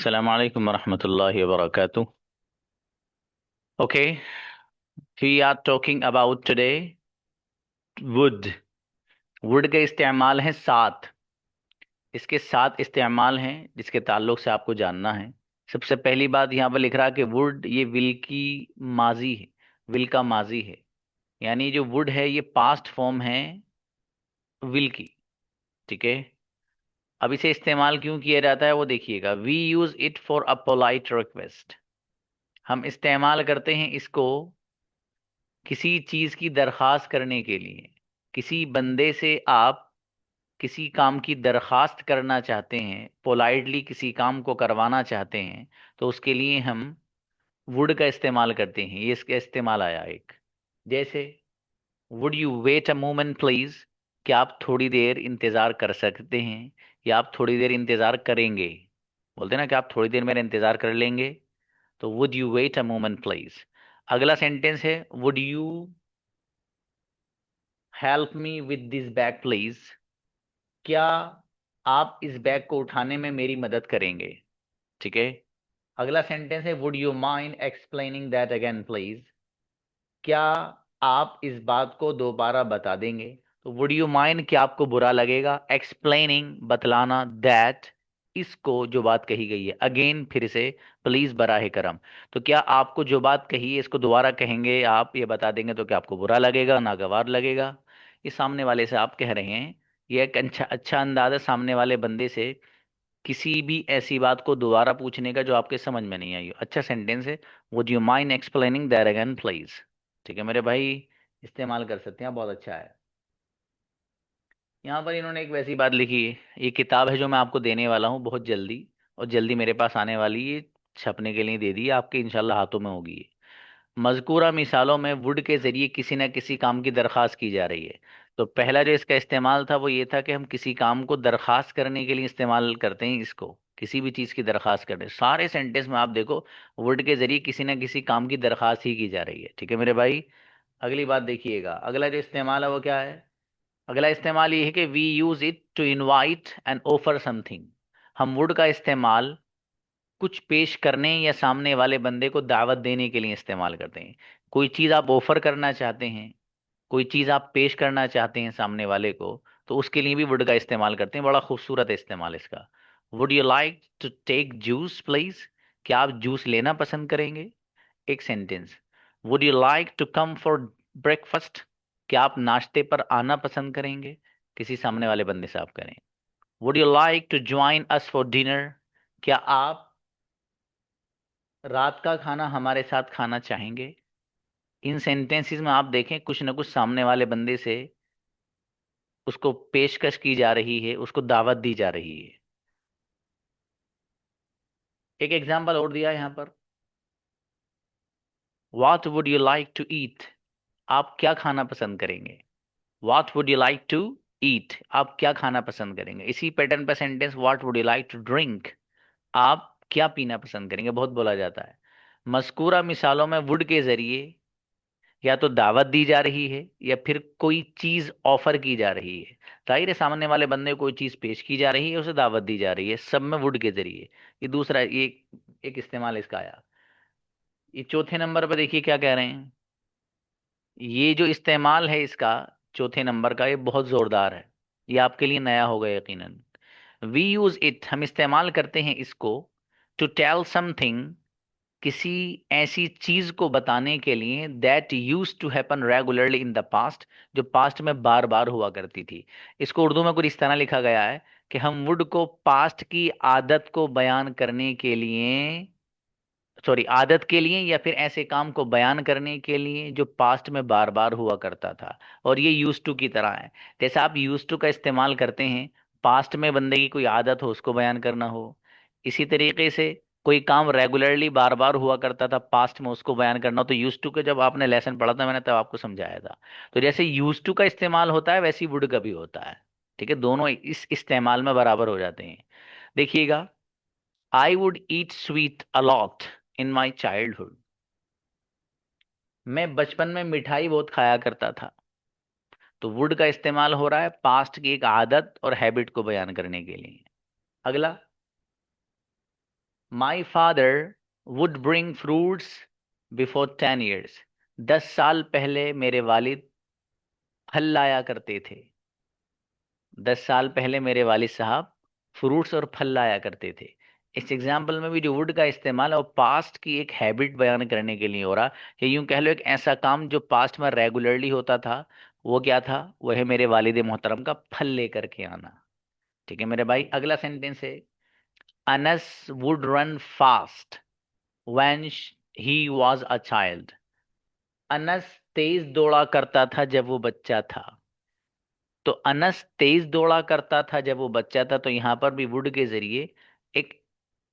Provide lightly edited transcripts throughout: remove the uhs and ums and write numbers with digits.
Assalamu alaikum warahmatullahi wabarakatuh. Okay, we are talking about today wood. wood के इस्तेमाल हैं सात। इसके सात इस्तेमाल हैं जिसके ताल्लुक से आपको जानना है। सबसे पहली बात यहाँ पर लिख रहा है कि वुड ये विल की माजी है। विल का माजी है, यानी जो वुड है ये पास्ट फॉर्म है विल की। ठीक है। अब इसे इस्तेमाल क्यों किया जाता है वो देखिएगा। We use it for a polite request. हम इस्तेमाल करते हैं इसको किसी चीज की दरखास्त करने के लिए। किसी बंदे से आप किसी काम की दरखास्त करना चाहते हैं, पोलाइटली किसी काम को करवाना चाहते हैं, तो उसके लिए हम वुड का इस्तेमाल करते हैं। ये इसका इस्तेमाल आया एक। जैसे would you wait a moment please, क्या आप थोड़ी देर इंतजार कर सकते हैं या आप थोड़ी देर इंतजार करेंगे। बोलते हैं ना कि आप थोड़ी देर मेरा इंतजार कर लेंगे, तो would you wait a moment please. अगला सेंटेंस है would you help me with this bag please, क्या आप इस बैग को उठाने में मेरी मदद करेंगे। ठीक है। अगला सेंटेंस है would you mind explaining that again please, क्या आप इस बात को दोबारा बता देंगे। तो वुड यू माइंड, क्या आपको बुरा लगेगा, एक्सप्लेनिंग बतलाना, दैट इसको जो बात कही गई है, अगेन फिर से, प्लीज बराहे करम। तो क्या आपको जो बात कही है इसको दोबारा कहेंगे, आप ये बता देंगे, तो क्या आपको बुरा लगेगा, नागवार लगेगा। ये सामने वाले से आप कह रहे हैं। ये एक अच्छा अच्छा अंदाज है सामने वाले बंदे से किसी भी ऐसी बात को दोबारा पूछने का जो आपके समझ में नहीं आई हो। अच्छा सेंटेंस है। Would you mind explaining that again please. ठीक है मेरे भाई, इस्तेमाल कर सकते हैं, बहुत अच्छा है। यहाँ पर इन्होंने एक वैसी बात लिखी है। ये किताब है जो मैं आपको देने वाला हूँ बहुत जल्दी, और जल्दी मेरे पास आने वाली है। छपने के लिए दे दी है, आपके इंशाल्लाह हाथों में होगी ये। मज़कूरा मिसालों में वुड के जरिए किसी न किसी काम की दरख्वास्त की जा रही है। तो पहला जो इसका इस्तेमाल था वो ये था कि हम किसी काम को दरख्वास्त करने के लिए इस्तेमाल करते हैं इसको। किसी भी चीज़ की दरख्वास्त करते हैं, सारे सेंटेंस में आप देखो वुड के जरिए किसी न किसी काम की दरख्वास्त ही की जा रही है। ठीक है मेरे भाई। अगली बात देखिएगा, अगला जो इस्तेमाल है वो क्या है। अगला इस्तेमाल ये है कि we use it to invite and offer something. हम वुड का इस्तेमाल कुछ पेश करने या सामने वाले बंदे को दावत देने के लिए इस्तेमाल करते हैं। कोई चीज़ आप ऑफर करना चाहते हैं, कोई चीज़ आप पेश करना चाहते हैं सामने वाले को, तो उसके लिए भी वुड का इस्तेमाल करते हैं। बड़ा खूबसूरत है इस्तेमाल इसका। Would you like to take juice please, क्या आप जूस लेना पसंद करेंगे। एक sentence. Would you like to come for breakfast, क्या आप नाश्ते पर आना पसंद करेंगे। किसी सामने वाले बंदे से आप करें। Would you like to join us for dinner, क्या आप रात का खाना हमारे साथ खाना चाहेंगे। इन सेंटेंसेस में आप देखें कुछ ना कुछ सामने वाले बंदे से उसको पेशकश की जा रही है, उसको दावत दी जा रही है। एक एग्जांपल और दिया है यहाँ पर। What would you like to eat, आप क्या खाना पसंद करेंगे। What would you like to eat, आप क्या खाना पसंद करेंगे। इसी पैटर्न पर sentence, what would you like to drink, आप क्या पीना पसंद करेंगे, बहुत बोला जाता है। मज़कूरा मिसालों में वुड के जरिए या तो दावत दी जा रही है या फिर कोई चीज ऑफर की जा रही है। जाहिर है सामने वाले बंदे को कोई चीज पेश की जा रही है, उसे दावत दी जा रही है, सब में वुड के जरिए। ये दूसरा ये एक इस्तेमाल इसका आया। ये चौथे नंबर पर देखिए क्या कह रहे हैं। ये जो इस्तेमाल है इसका चौथे नंबर का, ये बहुत जोरदार है। ये आपके लिए नया होगा यकीनन। वी यूज इट, हम इस्तेमाल करते हैं इसको, टू टेल समथिंग, किसी ऐसी चीज को बताने के लिए, that use to happen regularly in the past, जो पास्ट में बार बार हुआ करती थी। इसको उर्दू में कुछ इस तरह लिखा गया है कि हम वुड को पास्ट की आदत को बयान करने के लिए, सॉरी आदत के लिए या फिर ऐसे काम को बयान करने के लिए जो पास्ट में बार बार हुआ करता था। और ये यूज टू की तरह है। जैसे आप यूज टू का इस्तेमाल करते हैं पास्ट में बंदे की कोई आदत हो उसको बयान करना हो, इसी तरीके से कोई काम रेगुलरली बार बार हुआ करता था पास्ट में उसको बयान करना हो, तो यूज टू का जब आपने लेसन पढ़ा था मैंने तब आपको समझाया था। तो जैसे यूज टू का इस्तेमाल होता है वैसे ही वुड का भी होता है। ठीक है, दोनों इस इस्तेमाल में बराबर हो जाते हैं। देखिएगा, I would eat sweet a lot in my childhood, मैं बचपन में मिठाई बहुत खाया करता था। तो वुड का इस्तेमाल हो रहा है पास्ट की एक आदत और हैबिट को बयान करने के लिए। अगला, my father would bring fruits before 10 years। 10 साल पहले मेरे वालिद फल लाया करते थे। 10 साल पहले मेरे वालिद साहब फ्रूट्स और फल लाया करते थे। इस एग्जाम्पल में भी जो वुड का इस्तेमाल है वो पास्ट की एक हैबिट बयान करने के लिए हो रहा है। यूं कह लो एक ऐसा काम जो पास्ट में रेगुलरली होता था। वो क्या था? वो है मेरे वालिद मोहतरम का फल लेकर के आना। ठीक है मेरे भाई, अगला सेंटेंस है Anas would run fast when he was a child. Anas तेज दौड़ा करता था जब वो बच्चा था। तो अनस तेज दौड़ा करता था जब वो बच्चा था, तो यहां पर भी वुड के जरिए एक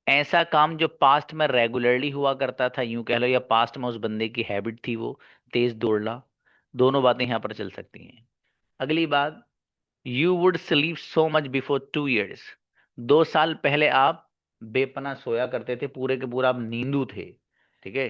ऐसा काम जो पास्ट में रेगुलरली हुआ करता था, यूं कह लो, या पास्ट में उस बंदे की हैबिट थी वो तेज दौड़ना। दोनों बातें यहां पर चल सकती हैं। अगली बात, you would sleep so much before 2 years। 2 साल पहले आप बेपना सोया करते थे, पूरे के पूरा आप नींदू थे। ठीक है,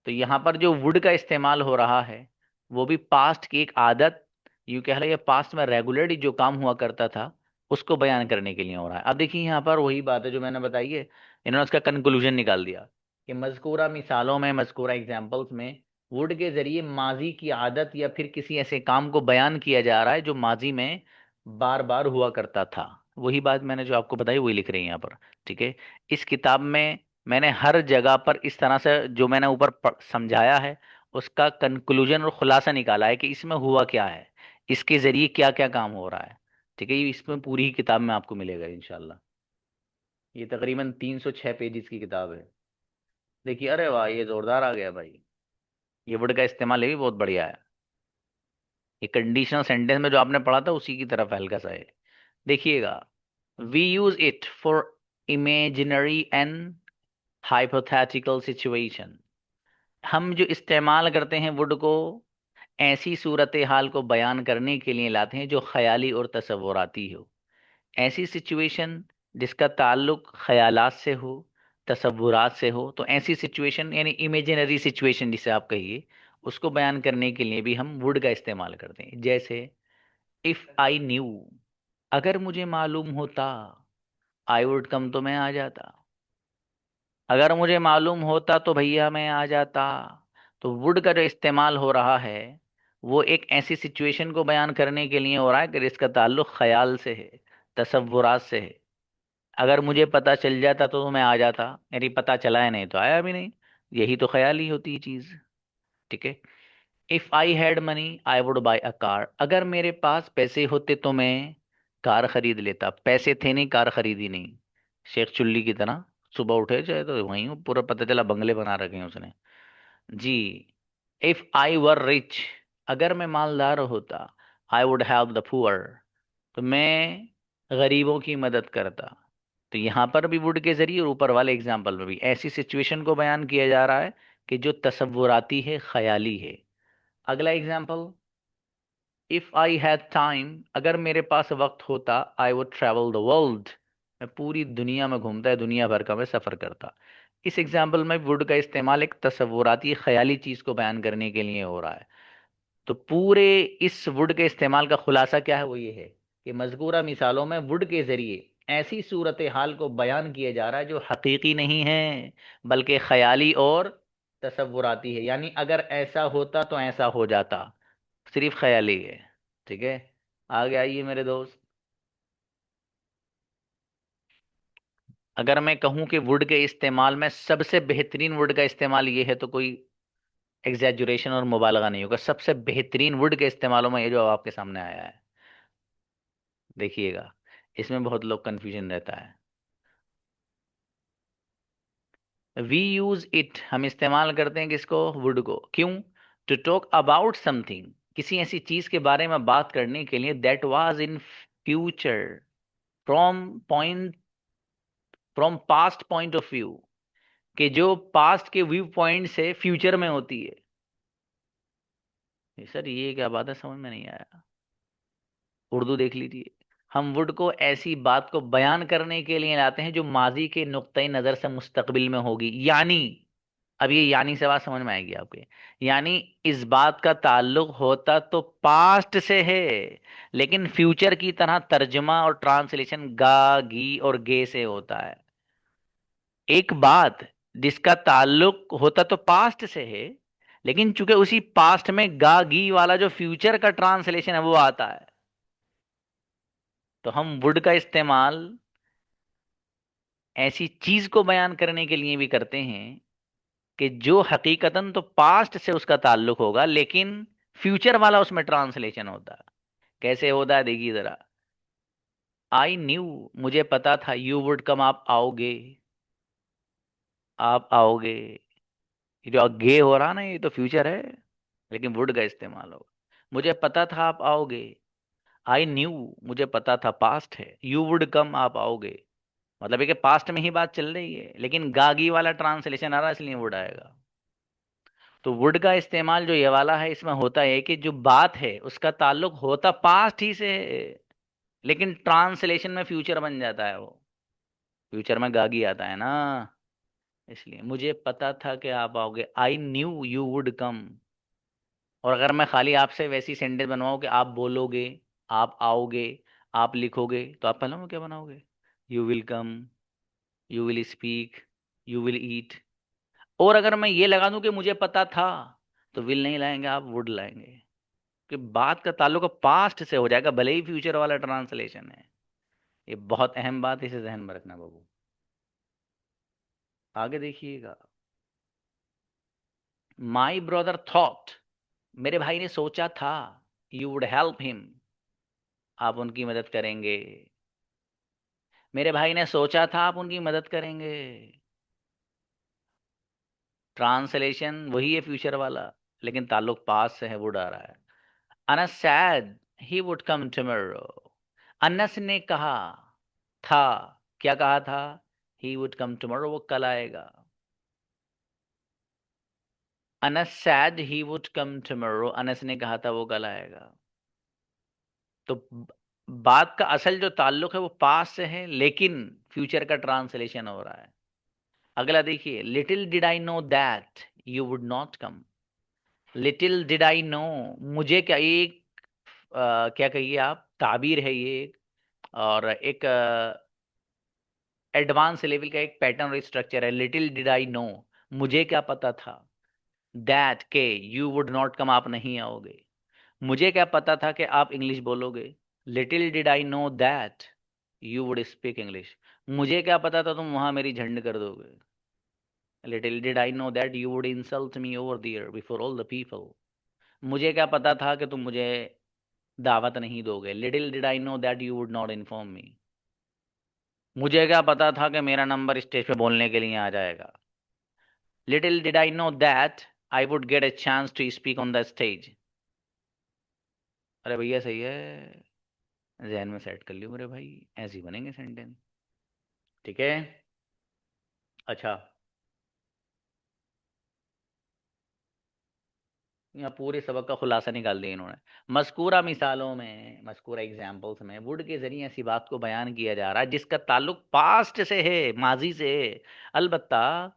तो यहाँ पर जो वुड का इस्तेमाल हो रहा है वो भी पास्ट की एक आदत, यूं कह लो, या पास्ट में रेगुलरली जो काम हुआ करता था उसको बयान करने के लिए हो रहा है। अब देखिए यहाँ पर वही बात है जो मैंने बताई है, इन्होंने उसका कंक्लूजन निकाल दिया कि मज़कूरा मिसालों में, मज़कूरा एग्जाम्पल्स में वुड के जरिए माजी की आदत या फिर किसी ऐसे काम को बयान किया जा रहा है जो माजी में बार बार हुआ करता था। वही बात मैंने जो आपको बताई वही लिख रही है यहाँ पर। ठीक है, इस किताब में मैंने हर जगह पर इस तरह से जो मैंने ऊपर समझाया है उसका कंक्लूजन और खुलासा निकाला है कि इसमें हुआ क्या है, इसके जरिए क्या क्या काम हो रहा है। ठीक है, ये इसमें पूरी ही किताब में आपको मिलेगा इंशाल्लाह। ये तकरीबन 306 पेजेस की किताब है। देखिए, अरे वाह, ये जोरदार आ गया भाई। ये वर्ड का इस्तेमाल ये भी बहुत बढ़िया है। ये कंडीशनल सेंटेंस में जो आपने पढ़ा था उसी की तरफ हल्का सा है। देखिएगा, we use it for imaginary and hypothetical situation. हम जो इस्तेमाल करते हैं वुड को ऐसी सूरत हाल को बयान करने के लिए लाते हैं जो ख्याली और तसव्वुराती हो। ऐसी सिचुएशन जिसका ताल्लुक ख्यालात से हो, तसव्वुरात से हो, तो ऐसी सिचुएशन यानी इमेजिनरी सिचुएशन जिसे आप कहिए, उसको बयान करने के लिए भी हम वुड का इस्तेमाल करते हैं। जैसे इफ आई न्यू, अगर मुझे मालूम होता, आई वुड कम, तो मैं आ जाता। अगर मुझे मालूम होता तो भैया मैं आ जाता। तो वुड का जो इस्तेमाल हो रहा है वो एक ऐसी सिचुएशन को बयान करने के लिए हो रहा है कि जिसका ताल्लुक ख्याल से है, तसव्वुरात से है। अगर मुझे पता चल जाता तो मैं आ जाता, यदि पता चला है नहीं तो आया भी नहीं। यही तो ख्याल ही होती है चीज। ठीक है, if I had money I would buy a car. अगर मेरे पास पैसे होते तो मैं कार खरीद लेता। पैसे थे नहीं, कार खरीदी नहीं। शेख चुल्ली की तरह सुबह उठे चाहे तो वहीं पूरा पता चला बंगले बना रखे हैं उसने। जी, इफ आई वर रिच, अगर मैं मालदार होता, I would have the poor, तो मैं गरीबों की मदद करता। तो यहाँ पर भी वुड के जरिए और ऊपर वाले एग्जाम्पल में भी ऐसी सिचुएशन को बयान किया जा रहा है कि जो तसव्वुराती है, ख्याली है। अगला example, if I had time, अगर मेरे पास वक्त होता, I would travel the world, मैं पूरी दुनिया में घूमता है, दुनिया भर का मैं सफर करता। इस एग्जाम्पल में वुड का इस्तेमाल एक तसव्वुराती ख्याली चीज को बयान करने के लिए हो रहा है। तो पूरे इस वुड के इस्तेमाल का खुलासा क्या है, वो ये है कि मज़कूरा मिसालों में वुड के जरिए ऐसी सूरत हाल को बयान किया जा रहा है जो हकीकी नहीं है बल्कि ख्याली और तसव्वुराती है। यानी अगर ऐसा होता तो ऐसा हो जाता, सिर्फ ख्याली है। ठीक है, आगे आइए मेरे दोस्त। अगर मैं कहूं कि वुड के इस्तेमाल में सबसे बेहतरीन वुड का इस्तेमाल ये है तो कोई एग्जैजुरेशन और मुबालगा नहीं होगा। सबसे बेहतरीन वुड के इस्तेमालों में ये जो आपके सामने आया है, देखिएगा, इसमें बहुत लोग कंफ्यूजन रहता है। वी यूज इट, हम इस्तेमाल करते हैं किसको? वुड को। क्यों? टू टॉक अबाउट समथिंग, किसी ऐसी चीज के बारे में बात करने के लिए, that was in future, from point, from past point of view, कि जो पास्ट के व्यू पॉइंट से फ्यूचर में होती है। सर ये क्या बात है, समझ में नहीं आया। उर्दू देख लीजिए। हम वुड को ऐसी बात को बयान करने के लिए लाते हैं जो माजी के नुक्ते नज़र से मुस्तकबिल में होगी। यानी, अब ये यानी से बात समझ में आएगी आपके। यानी इस बात का ताल्लुक होता तो पास्ट से है, लेकिन फ्यूचर की तरह तर्जमा और ट्रांसलेशन गा, गी और गे से होता है। एक बात जिसका ताल्लुक होता तो पास्ट से है, लेकिन चूंकि उसी पास्ट में गा गी वाला जो फ्यूचर का ट्रांसलेशन है वो आता है, तो हम वुड का इस्तेमाल ऐसी चीज को बयान करने के लिए भी करते हैं कि जो हकीकतन तो पास्ट से उसका ताल्लुक होगा, लेकिन फ्यूचर वाला उसमें ट्रांसलेशन होता है। कैसे होता है देखिए जरा। आई न्यू, मुझे पता था, यू वुड कम, आप आओगे, आप आओगे। ये जो गे हो रहा ना, ये तो फ्यूचर है, लेकिन वुड का इस्तेमाल होगा। मुझे पता था आप आओगे। आई न्यू, मुझे पता था, पास्ट है। यू वुड कम, आप आओगे। मतलब है कि पास्ट में ही बात चल रही है, लेकिन गागी वाला ट्रांसलेशन आ रहा है, इसलिए वुड आएगा। तो वुड का इस्तेमाल जो ये वाला है इसमें होता है कि जो बात है उसका ताल्लुक होता पास्ट ही से है, लेकिन ट्रांसलेशन में फ्यूचर बन जाता है वो। फ्यूचर में गागी आता है ना, इसलिए मुझे पता था कि आप आओगे। I knew you would come. और अगर मैं खाली आपसे वैसी सेंटेंस बनवाऊं कि आप बोलोगे, आप आओगे, आप लिखोगे, तो आप पहले में क्या बनाओगे? You will come, you will speak, you will eat. और अगर मैं ये लगा दूं कि मुझे पता था, तो विल नहीं लाएंगे, आप वुड लाएंगे, कि बात का ताल्लुक पास्ट से हो जाएगा, भले ही फ्यूचर वाला ट्रांसलेशन है। ये बहुत अहम बात, इसे ध्यान में रखना बाबू। आगे देखिएगा। माई ब्रदर थॉट, मेरे भाई ने सोचा था, यू वुड हेल्प हिम, आप उनकी मदद करेंगे। मेरे भाई ने सोचा था आप उनकी मदद करेंगे। ट्रांसलेशन वही है फ्यूचर वाला, लेकिन ताल्लुक पास से है, वुड आ रहा है। Anas sad he would come tomorrow. Anas ने कहा था, क्या कहा था? ही वुड कम टुमारो, वो कल आएगा। Anas sad he would come tomorrow, Anas ने कहा था वो कल आएगा। तो बात का असल जो ताल्लुक है वो पास से है, लेकिन फ्यूचर का ट्रांसलेशन हो रहा है। अगला देखिए। Little did I know that you would not come. Little did I no, मुझे क्या, ये एक क्या कहिए आप, ताबीर है ये एक, और एक एडवांस लेवल का एक पैटर्न और स्ट्रक्चर है। लिटिल डिड आई नो, मुझे क्या पता था, दैट के यू वुड नॉट कम, आप नहीं आओगे। मुझे क्या पता था कि आप इंग्लिश बोलोगे। Little did I know that you would speak English, मुझे क्या पता था तुम वहां मेरी झंड कर दोगे। Little did I know that you would insult me over there before all the people, मुझे क्या पता था कि तुम मुझे दावत नहीं दोगे। Little did I know that you would not inform me, मुझे क्या पता था कि मेरा नंबर स्टेज पे बोलने के लिए आ जाएगा। Little did I know that I would get a chance to speak on the stage. अरे भैया सही है, जहन में सेट कर लियो मेरे भाई, ऐसे ही बनेंगे सेंटेंस। ठीक है। अच्छा, यहाँ पूरे सबक का खुलासा निकाल दिया इन्होंने। मज़कूरा मिसालों में, मज़कूरा एग्जाम्पल्स में वुड के जरिए ऐसी बात को बयान किया जा रहा है जिसका ताल्लुक पास्ट से है, माजी से है। अलबत्ता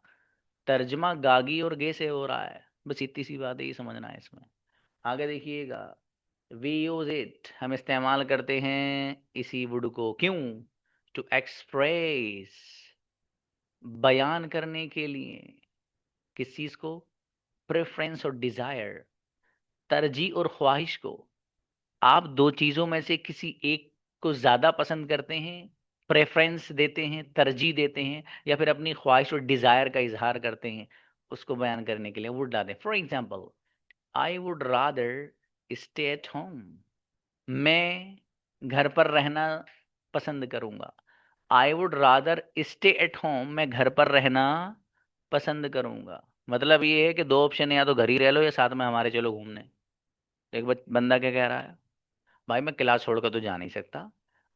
तर्जमा गागी और गे से हो रहा है, बस इतनी सी बात है, ये समझना है इसमें। आगे देखिएगा। वी यूज इट, हम इस्तेमाल करते हैं इसी वुड को, क्यों? टू एक्सप्रेस, बयान करने के लिए। किस चीज को? प्रेफरेंस और डिजायर, तरजीह और ख्वाहिश को। आप दो चीजों में से किसी एक को ज्यादा पसंद करते हैं, प्रेफरेंस देते हैं, तरजीह देते हैं, या फिर अपनी ख्वाहिश और डिजायर का इजहार करते हैं, उसको बयान करने के लिए वुड लाते हैं। For example, I would rather stay at home, मैं घर पर रहना पसंद करूंगा। आई would rather stay at home, मैं घर पर रहना पसंद करूंगा। मतलब ये है कि दो ऑप्शन है, या तो घर ही रह लो या साथ में हमारे चलो घूमने। एक बंदा क्या कह रहा है, भाई मैं क्लास छोड़कर तो जा नहीं सकता,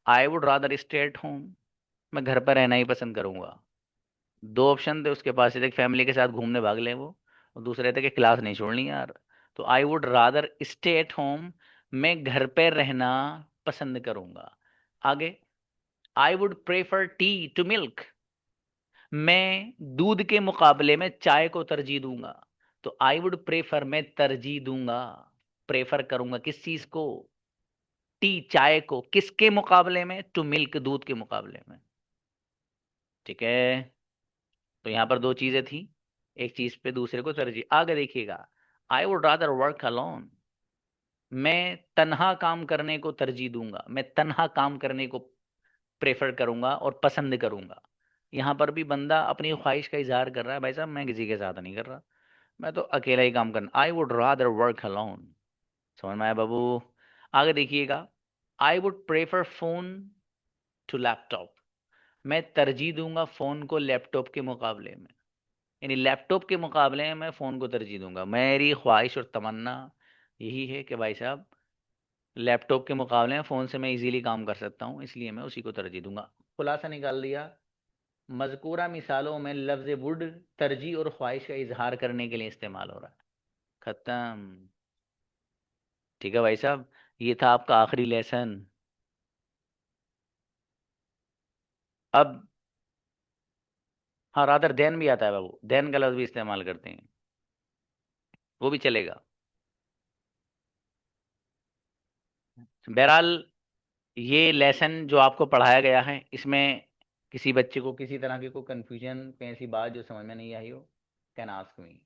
आई would rather stay at home, मैं घर पर रहना ही पसंद करूंगा। दो ऑप्शन थे उसके पास, एक फैमिली के साथ घूमने भाग ले वो, और दूसरे थे कि क्लास नहीं छोड़नी यार। तो I would rather stay at home, मैं घर पे रहना पसंद करूंगा। आगे, I would prefer tea to milk, मैं दूध के मुकाबले में चाय को तरजीह दूंगा। तो आई वुड प्रेफर, मैं तरजीह दूंगा, प्रेफर करूंगा किस चीज को? टी, चाय को, किसके मुकाबले में? टू मिल्क, दूध के मुकाबले में। ठीक है। तो यहाँ पर दो चीजें थी, एक चीज पे दूसरे को तरजीह। आगे देखिएगा, I would rather work alone, मैं तन्हा काम करने को तरजीह दूंगा, मैं तन्हा काम करने को प्रेफर करूंगा और पसंद करूंगा। यहाँ पर भी बंदा अपनी ख्वाहिश का इजहार कर रहा है, भाई साहब मैं किसी के साथ नहीं कर रहा, मैं तो अकेला ही काम करना। I would rather work alone. समझ में आया बाबू? आगे देखिएगा, I would prefer phone to laptop, मैं तरजीह दूंगा फोन को लैपटॉप के मुकाबले में। यानी लैपटॉप के मुकाबले में मैं फोन को तरजीह दूंगा। मेरी ख्वाहिश और तमन्ना यही है कि भाई साहब लैपटॉप के मुकाबले में फ़ोन से मैं इजीली काम कर सकता हूँ, इसलिए मैं उसी को तरजीह दूंगा। खुलासा निकाल दिया, मज़कूरा मिसालों में लफ्ज़ वुड तरजीह और ख्वाहिश का इजहार करने के लिए इस्तेमाल हो रहा है। ख़त्म। ठीक है भाई साहब, ये था आपका आखिरी लेसन। अब हाँ, रादर देन भी आता है बाबू, देन का लफ्ज़ भी इस्तेमाल करते हैं, वो भी चलेगा। बहरहाल ये लेसन जो आपको पढ़ाया गया है, इसमें किसी बच्चे को किसी तरह की कोई कन्फ्यूजन, कहीं ऐसी बात जो समझ में नहीं आई हो, कैन आस्क मी।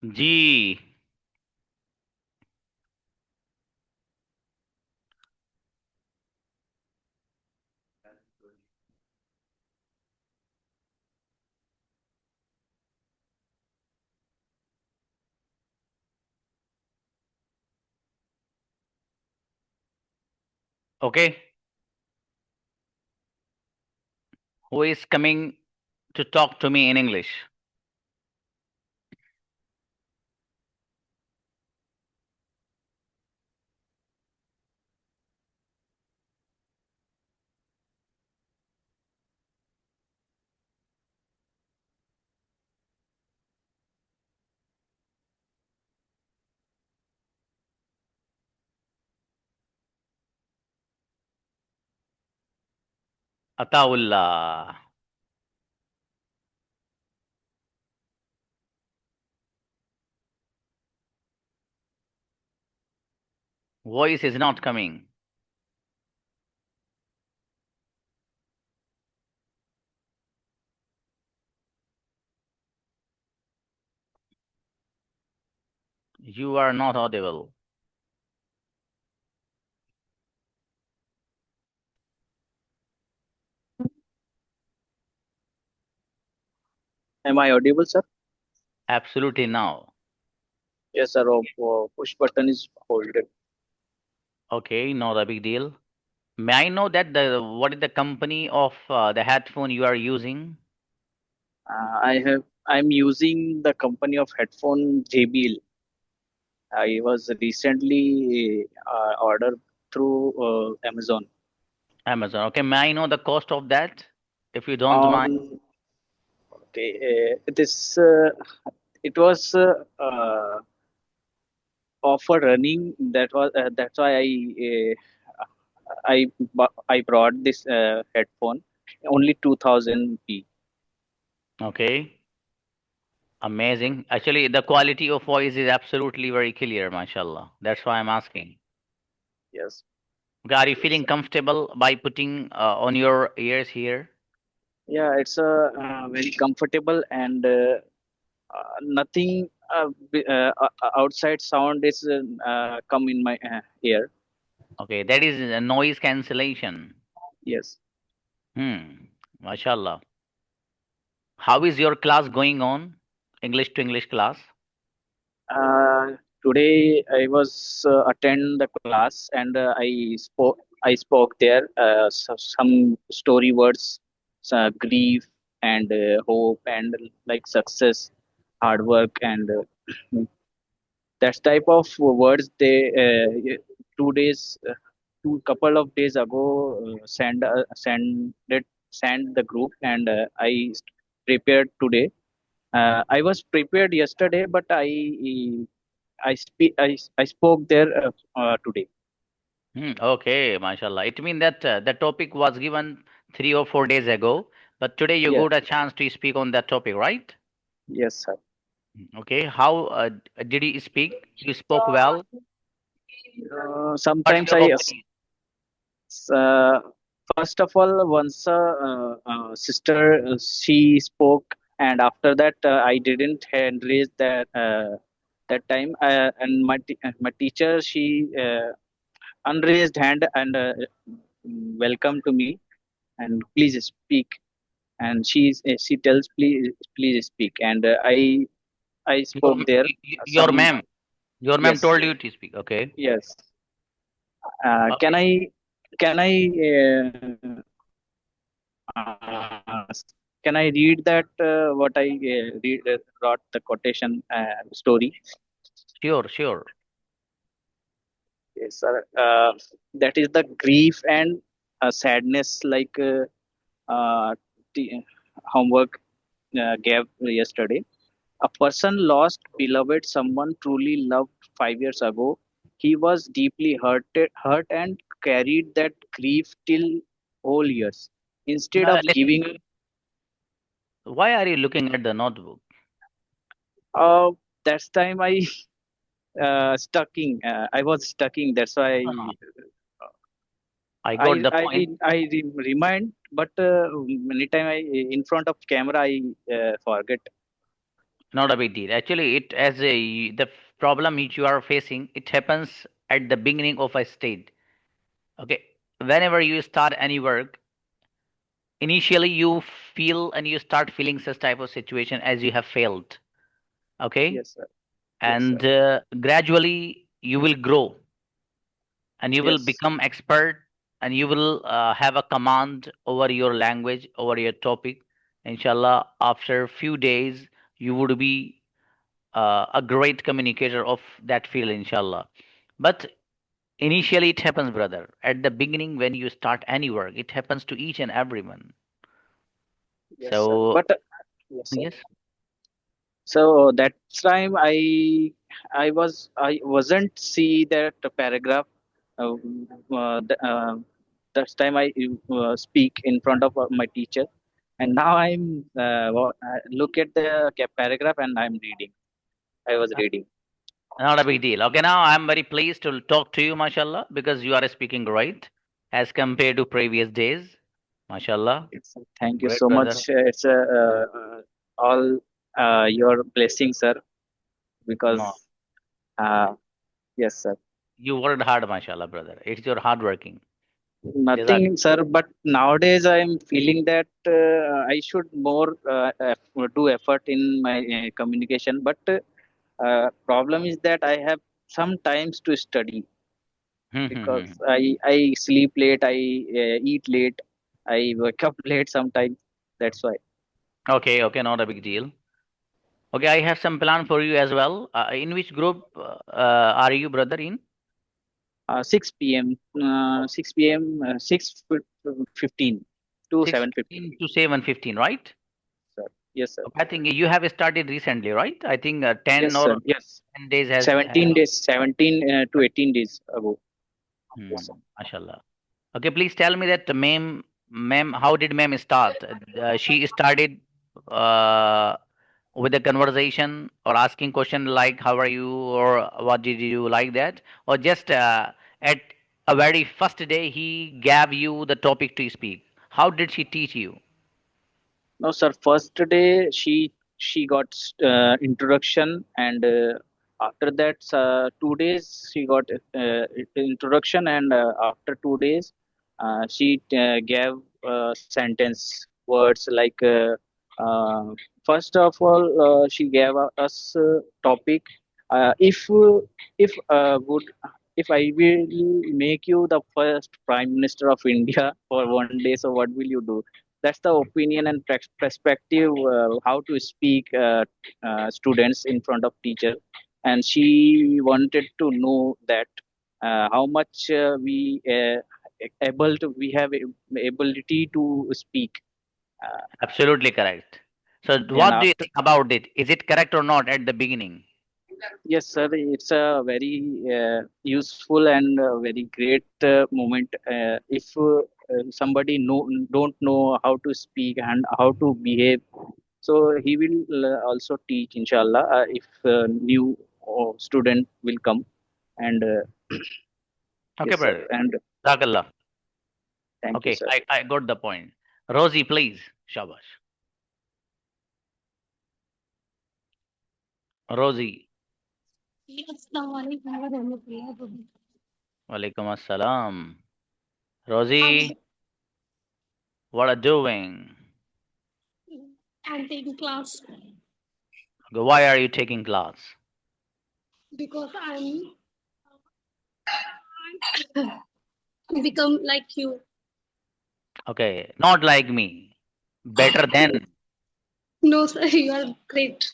जी, Okay. Who is coming to talk to me in English? Ataullah. Voice is not coming. You are not audible. Am I audible, sir? Absolutely now. Yes, sir. Push button is holded. Okay, not a big deal. May I know that the what is the company of the headphone you are using? I'm using the company of headphone JBL. I was recently ordered through Amazon. Amazon. Okay, may I know the cost of that, if you don't mind? On okay, this it was offer running. That's why I brought this headphone. Only 2000 p. Okay, amazing. Actually, the quality of voice is absolutely very clear, mashallah. That's why I'm asking. Yes, Okay, are you yes, feeling sir. comfortable by putting on your ears here? Yeah, it's a very comfortable and nothing outside sound is come in my ear. Okay, that is a noise cancellation. Yes. Mashallah. How is your class going on? English to English class? Today I was attend the class and I spoke there some story words, grief and hope and like success, hard work and that type of words they 2 days two couple of days ago send the group and prepared today. I was prepared yesterday, but I spoke there today. Okay, mashallah. It means that the topic was given 3 or 4 days ago, but today you Yes, got a chance to speak on that topic, right? yes, sir. Okay, how did you speak? You spoke well. What's Sometimes your I opinion? uh, first of all once sister she spoke, and after that I didn't hand raise that time, and my teacher she unraised hand and welcome to me and please speak, and she tells please speak, and I Your spoke there your some. your ma'am Yes, told you to speak. Okay. yes. Can Okay. I uh, can I read that what I wrote the quotation story? Sure, sure. Yes, sir. That is the grief and sadness, like the homework gave yesterday. A person lost beloved someone truly loved 5 years ago. He was deeply hurt and carried that grief till whole years. Instead of Listen, giving, why are you looking at the notebook? uh, that's time I was stucking. That's why Uh, I got the point. remind, but many time I in front of camera I forget. Not a big deal. Actually, it as a the problem which you are facing, it happens at the beginning of a state. Okay. Whenever you start any work, initially you feel and you start feeling such type of situation as you have failed. Okay. Yes, sir. Yes, sir. And gradually you will grow and you will Yes. become expert. and you will have a command over your language, over your topic. Inshallah, after few days, you would be a great communicator of that field, inshallah. But initially, it happens, brother. At the beginning, when you start any work, it happens to each and everyone. Yes, sir. So, But yes, sir. yes. So that time I wasn't see that paragraph. Uh, that time I speak in front of my teacher, and now I look at the paragraph and I'm reading. I was reading. Not a big deal. Okay, now I'm very pleased to talk to you, mashallah, because you are speaking right as compared to previous days. Mashallah. Thank you Great, so brother. much. It's all your blessings, sir. No, Because yes, sir. you worked hard, mashallah, brother. It's your hard working. Jazak. Nothing, sir. But nowadays, I'm feeling that I should more do effort in my communication. But problem is that I have some times to study because I sleep late, I eat late, I wake up late sometimes. That's why. Okay, okay, not a big deal. Okay, I have some plan for you as well. In which group are you, brother, in? 6 p.m. 6 p.m. 6:15 to 7:15. 6:15 to 7:15, right? Sir. Yes, sir. Okay, I think you have started recently, right? I think Yes, 10 sir. or Yes. 10 days has 17 days, 17 to 18 days ago. Yes, sir. mashallah. Okay, please tell me that ma'am, how did ma'am start? She started uh, with a conversation or asking question like "How are you?" or "What did you do?" like that, or just at a very first day he gave you the topic to speak. How did she teach you? No, sir. First day she got introduction, and after that 2 days she got introduction, and after 2 days she gave sentence words like first of all she gave us topic if would if I will make you the first prime minister of India for one day, so what will you do? That's the opinion and perspective how to speak students in front of teacher, and she wanted to know that how much we have ability to speak, Absolutely correct. So, and what do you after think about it? Is it correct or not at the beginning? yes, sir, it's a very useful and very great moment. If somebody don't know how to speak and how to behave, so he will also teach, inshallah, if new student will come. And Okay, yes, sir. brother. And Jazakallah. thank you, Okay, sir. I got the point. Rosie, please. Shabash. Rosie. Assalamualaikum warahmatullahi wabarakatuh. Walaikum assalam. I'm, Rosie, what are doing? I'm taking class Why are you taking class? because I'm become like you. Okay, not like me. Better than. No, sir, you are great.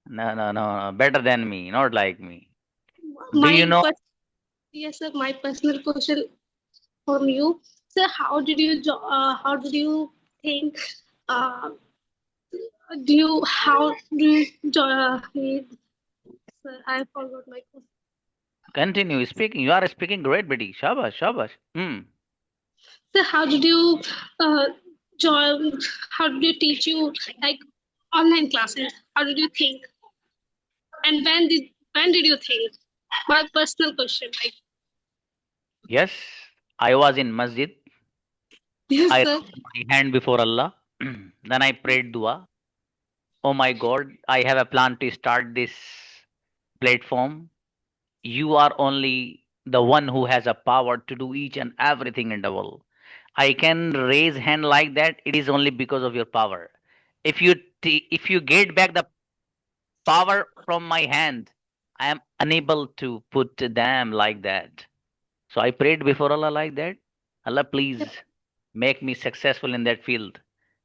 No, no, no, no. Better than me, not like me. Do you My know? first, yes, sir. My personal question from you, sir. How did you think? Uh, how do you sir? I forgot my question. Continue speaking. You are speaking great, buddy. Shabash, shabash. Sir, how did you join? How did you teach you like online classes? How did you think? And when did you think? My personal question. Like Yes, I was in masjid. yes, I sir. raised my hand before Allah. Then I prayed dua. Oh my God, I have a plan to start this platform. You are only the one who has a power to do each and everything in the world. I can raise hand like that. It is only because of your power. If you get back the power from my hand, I am unable to put them like that. So I prayed before Allah like that. Allah, please make me successful in that field.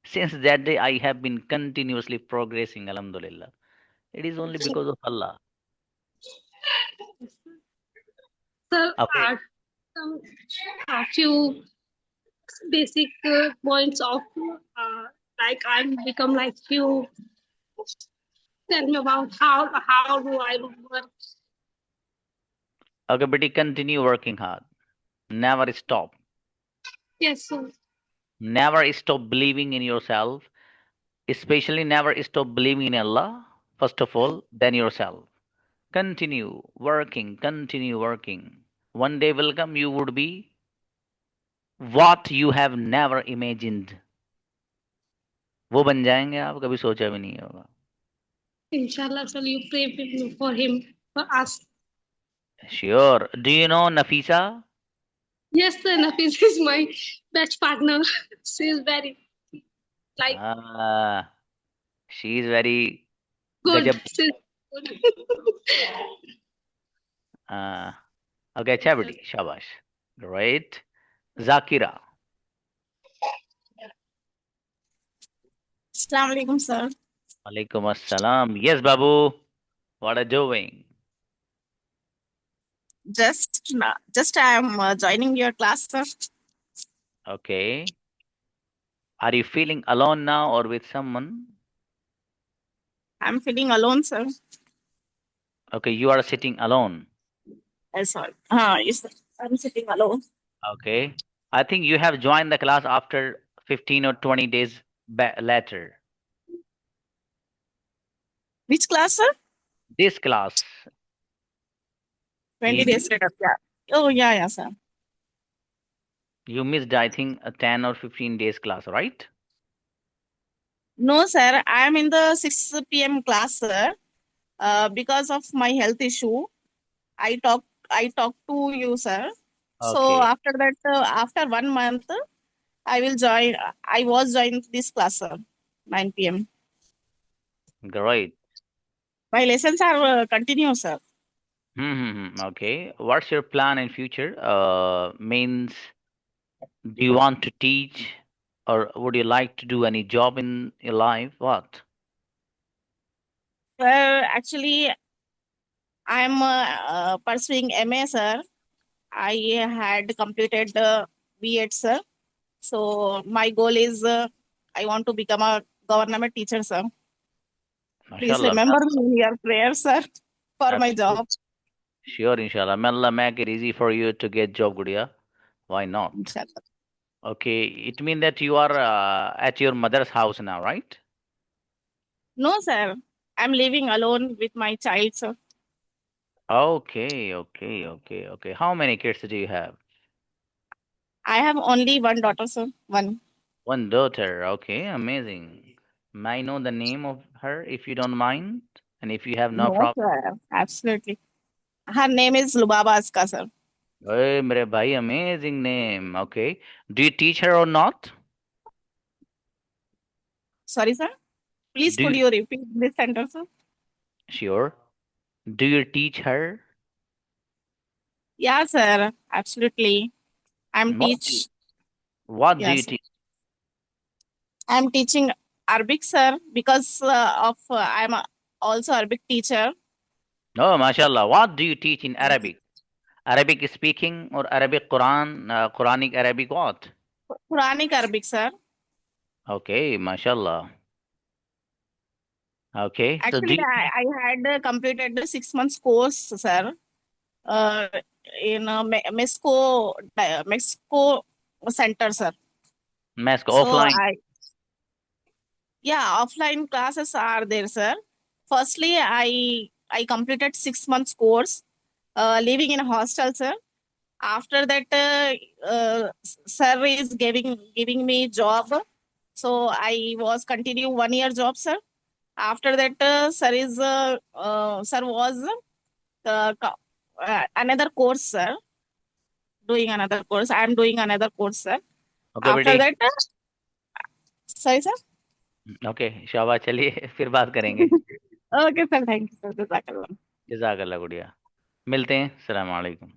Since that day, I have been continuously progressing, Alhamdulillah. It is only because of Allah. Sir, Okay. some a few basic points of like I'm become like you. Tell me about how do I work? Okay, but you continue working hard. Never stop. Yes, sir. Never stop believing in yourself. Especially never stop believing in Allah, first of all, then yourself. Continue working, continue working. One day will come, you would be what you have never imagined. वो बन जाएंगे आप कभी सोचा भी नहीं होगा. Inshallah, sir, you pray for him, for us. Sure. Do you know Nafisa? Yes, sir, Nafis is my best partner. She is very like She is very good. gajab. She's good. Okay, अच्छा बेटी, शाबाश. Great. Zakira. Assalamu alaikum, sir. Alaikum assalam. Yes, Babu. What are you doing? Just I am joining your class, sir. Okay. Are you feeling alone now or with someone? I'm feeling alone, sir. Okay, you are sitting alone. Sorry. Yes, sir. I'm sitting alone. Okay. I think you have joined the class after 15 or 20 days later. Which class, sir? This class. 20 days later. Yeah. Oh, yeah, sir. You missed, I think, a 10 or 15 days class, right? No, sir. I am in the 6 p.m. class, sir. Because of my health issue, I talk to you, sir. So Okay. after that, after 1 month, I will join. I was joined this class, sir. 9 p.m. Great. My lessons are continuous, sir. Okay. What's your plan in future? Means, do you want to teach or would you like to do any job in your life? What? Actually, I'm pursuing MA, sir. I had completed B.Ed, sir. So my goal is I want to become a government teacher, sir. Please MashaAllah. remember me in your prayers, sir, for my Absolutely. job. Sure, inshallah. May Allah make it easy for you to get job, Gudiya. Why not? Inshallah. Okay, it means that you are at your mother's house now, right? No, sir. I'm living alone with my child, sir. Okay. How many kids do you have? I have only one daughter, sir. One. One daughter. Okay, amazing. May I know the name of her if you don't mind? And if you have no No, problem. sir. Absolutely. Her name is Lubaba Aska, sir. Hey, mere bhai, amazing name. Okay. Do you teach her or not? Sorry, sir. Please, Do could you, you repeat this sentence, sir? sure. Do you teach her? Yeah, sir. Absolutely. I'm What do you, teach. what do you Yes. teach? I'm teaching Arabic, sir, because I'm also Arabic teacher. Oh, mashallah. What do you teach in Arabic? Arabic speaking or Arabic Quran, Quranic Arabic what? Quranic Arabic, sir. Okay, mashallah. Okay, so do Actually, you, I had completed the 6 months course, sir, uh, in Mexico Center, sir. mask So offline? offline classes are there, sir. Firstly, I completed 6 months course, living in a hostel, sir. After that, sir is giving me job, so I was continue 1 year job, sir. After that, sir was another course, sir. Doing another course. I am doing another course, sir. Okay, After बेटी. that, sorry, sir. Okay, शाबाश, चलिए फिर बात करेंगे. Okay, sir. Thank you, sir. Jazakallah. जज़ाकल्लाह गुड़िया. मिलते हैं. अस्सलाम वालेकुम.